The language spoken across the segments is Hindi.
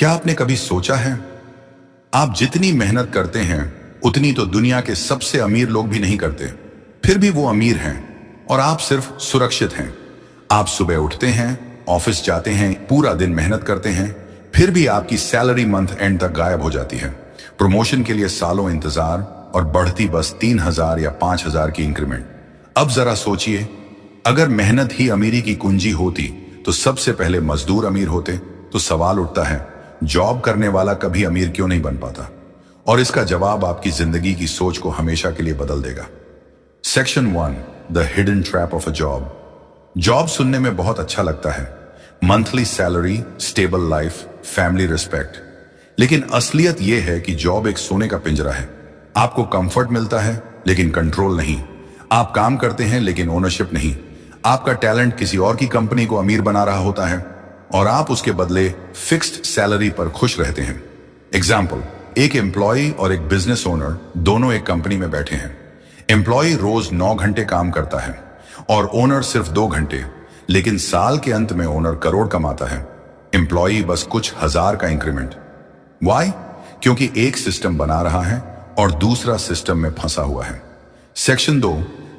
क्या आपने कभी सोचा है, आप जितनी मेहनत करते हैं उतनी तो दुनिया के सबसे अमीर लोग भी नहीं करते, फिर भी वो अमीर हैं और आप सिर्फ सुरक्षित हैं। आप सुबह उठते हैं, ऑफिस जाते हैं, पूरा दिन मेहनत करते हैं, फिर भी आपकी सैलरी मंथ एंड तक गायब हो जाती है। प्रमोशन के लिए सालों इंतजार और बढ़ती बस 3,000 या 5,000 की इंक्रीमेंट। अब जरा सोचिए, अगर मेहनत ही अमीरी की कुंजी होती तो सबसे पहले मजदूर अमीर होते। तो सवाल उठता है, जॉब करने वाला कभी अमीर क्यों नहीं बन पाता? और इसका जवाब आपकी जिंदगी की सोच को हमेशा के लिए बदल देगा। Section 1, the hidden trap of a job. Job सुनने में बहुत अच्छा लगता है, monthly salary, stable life, family respect. लेकिन असलियत यह है कि जॉब एक सोने का पिंजरा है। आपको कंफर्ट मिलता है लेकिन कंट्रोल नहीं। आप काम करते हैं लेकिन ओनरशिप नहीं। आपका टैलेंट किसी और की कंपनी को अमीर बना रहा होता है और आप उसके बदले फिक्स्ड सैलरी पर खुश रहते हैं। एग्जाम्पल, एक एम्प्लॉय और एक बिजनेस ओनर दोनों एक कंपनी में बैठे हैं। एम्प्लॉय रोज 9 घंटे काम करता है और ओनर सिर्फ 2 घंटे, लेकिन साल के अंत में ओनर करोड़ कमाता है, एम्प्लॉय बस कुछ हजार का इंक्रीमेंट। वाई? क्योंकि एक सिस्टम बना रहा है और दूसरा सिस्टम में फंसा हुआ है। Section 2,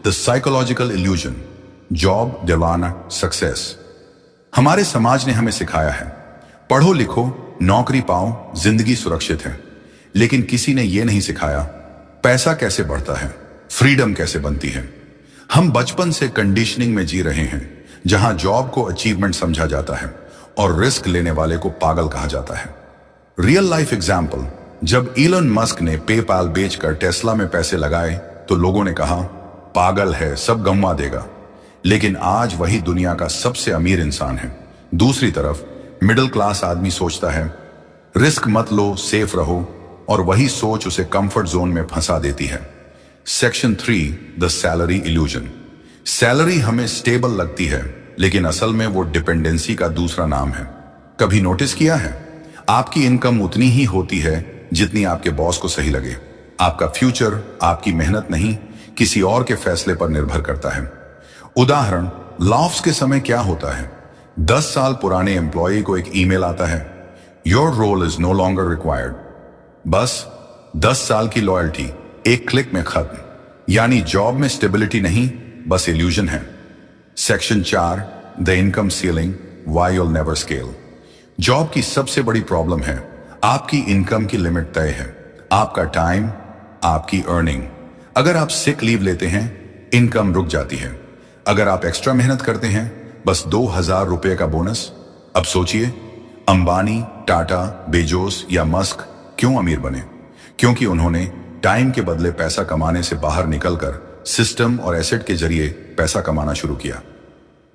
the psychological illusion, job दिलवाना सक्सेस। हमारे समाज ने हमें सिखाया है, पढ़ो लिखो, नौकरी पाओ, जिंदगी सुरक्षित है। लेकिन किसी ने यह नहीं सिखाया, पैसा कैसे बढ़ता है, फ्रीडम कैसे बनती है। हम बचपन से कंडीशनिंग में जी रहे हैं, जहां जॉब को अचीवमेंट समझा जाता है और रिस्क लेने वाले को पागल कहा जाता है। रियल लाइफ एग्जाम्पल, जब इलन मस्क ने पेपाल बेचकर टेस्ला में पैसे लगाए तो लोगों ने कहा, पागल है, सब गंवा देगा। लेकिन आज वही दुनिया का सबसे अमीर इंसान है। दूसरी तरफ मिडिल क्लास आदमी सोचता है, रिस्क मत लो, सेफ रहो, और वही सोच उसे कंफर्ट जोन में फंसा देती है। Section 3, the salary illusion. Salary हमें स्टेबल लगती है, लेकिन असल में वो डिपेंडेंसी का दूसरा नाम है। कभी नोटिस किया है, आपकी इनकम उतनी ही होती है जितनी आपके बॉस को सही लगे। आपका फ्यूचर आपकी मेहनत नहीं, किसी और के फैसले पर निर्भर करता है। उदाहरण, लॉफ्स के समय क्या होता है, 10 साल पुराने एम्प्लॉय को एक ईमेल आता है, your role is no longer required. बस 10 साल की लॉयल्टी एक क्लिक में खत्म। यानी जॉब में स्टेबिलिटी नहीं, बस इल्यूजन है। Section 4, the income ceiling, why you'll never scale. Job की सबसे बड़ी प्रॉब्लम है, आपकी इनकम की लिमिट तय है। आपका टाइम, आपकी अर्निंग। अगर आप सिक लीव लेते हैं, इनकम रुक जाती है। अगर आप एक्स्ट्रा मेहनत करते हैं, बस 2,000 रुपए का बोनस। अब सोचिए, अंबानी, टाटा, बेजोस या मस्क क्यों अमीर बने? क्योंकि उन्होंने टाइम के बदले पैसा कमाने से बाहर निकलकर सिस्टम और एसेट के जरिए पैसा कमाना शुरू किया।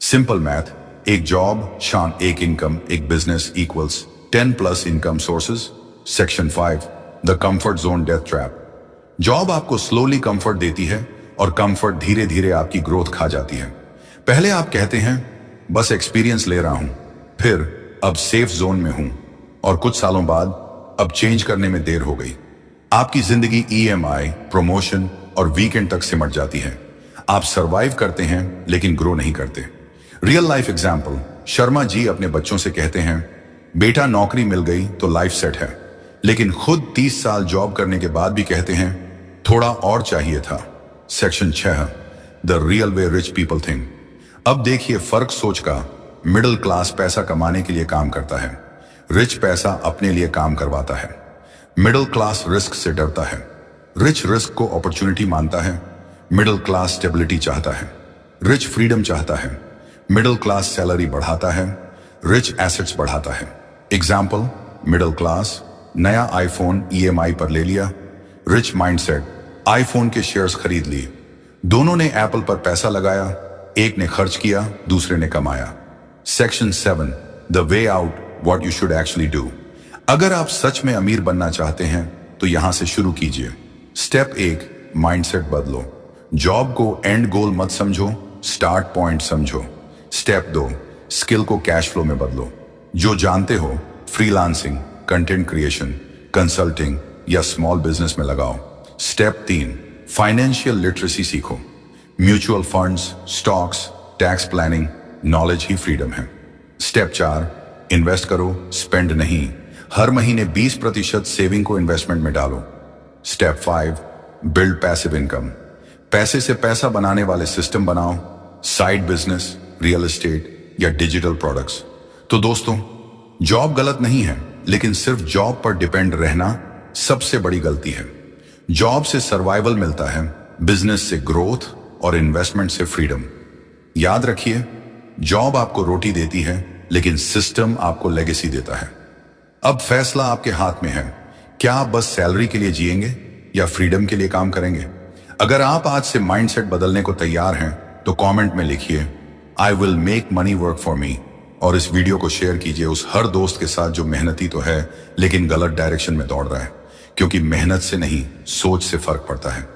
सिंपल मैथ, एक जॉब शान एक इनकम, एक business equals 10+ income sources. Section 5, the comfort zone death trap. Job आपको स्लोली कंफर्ट देती है और कंफर्ट धीरे धीरे आपकी ग्रोथ खा जाती है। पहले आप कहते हैं, बस एक्सपीरियंस ले रहा हूं, फिर अब सेफ जोन में हूं, और कुछ सालों बाद अब चेंज करने में देर हो गई। आपकी जिंदगी EMI, प्रमोशन और वीकेंड तक सिमट जाती है। आप सरवाइव करते हैं लेकिन ग्रो नहीं करते। Real life example, Sharma ji अपने बच्चों से कहते हैं, बेटा नौकरी मिल गई तो लाइफ सेट है, लेकिन खुद 30 साल जॉब करने के बाद भी कहते हैं, थोड़ा और चाहिए था। Section 6, the real way rich people think. अब देखिए फर्क सोच का। मिडिल क्लास पैसा कमाने के लिए काम करता है, रिच पैसा अपने लिए काम करवाता है। मिडिल क्लास रिस्क से डरता है, रिच रिस्क को अपॉर्चुनिटी मानता है। मिडिल क्लास स्टेबिलिटी चाहता है, रिच फ्रीडम चाहता है। मिडिल क्लास सैलरी बढ़ाता है, रिच एसेट्स बढ़ाता है। एग्जाम्पल, मिडिल क्लास नया आईफोन EMI पर ले लिया, रिच माइंडसेट आईफोन के शेयर्स खरीद लिए। दोनों ने एप्पल पर पैसा लगाया, एक ने खर्च किया, दूसरे ने कमाया। Section 7, the way out, what you should actually do. अगर आप सच में अमीर बनना चाहते हैं तो यहां से शुरू कीजिए। स्टेप 1, माइंडसेट बदलो। जॉब को एंड गोल मत समझो, स्टार्ट पॉइंट समझो। स्टेप 2, स्किल को कैश फ्लो में बदलो। जो जानते हो, फ्रीलांसिंग, कंटेंट क्रिएशन, कंसल्टिंग या स्मॉल बिजनेस में लगाओ। स्टेप 3, फाइनेंशियल लिटरेसी सीखो। Mutual funds, stocks, tax planning, knowledge ही फ्रीडम है। स्टेप 4, इन्वेस्ट करो, स्पेंड नहीं। हर महीने 20% सेविंग को इन्वेस्टमेंट में डालो। Step 5, build passive income. पैसे से पैसा बनाने वाले सिस्टम बनाओ, साइड बिजनेस, रियल एस्टेट या डिजिटल प्रोडक्ट्स। तो दोस्तों, जॉब गलत नहीं है, लेकिन सिर्फ जॉब पर डिपेंड रहना सबसे बड़ी गलती है। जॉब से सर्वाइवल मिलता है, बिजनेस से ग्रोथ और इन्वेस्टमेंट से फ्रीडम। याद रखिए, जॉब आपको रोटी देती है, लेकिन सिस्टम आपको लेगेसी देता है। अब फैसला आपके हाथ में है, क्या आप बस सैलरी के लिए जिएंगे या फ्रीडम के लिए काम करेंगे। अगर आप आज से माइंडसेट बदलने को तैयार हैं तो कमेंट में लिखिए, I will make money work for me, और इस वीडियो को शेयर कीजिए उस हर दोस्त के साथ जो मेहनती तो है लेकिन गलत डायरेक्शन में दौड़ रहा है, क्योंकि मेहनत से नहीं, सोच से फर्क पड़ता है।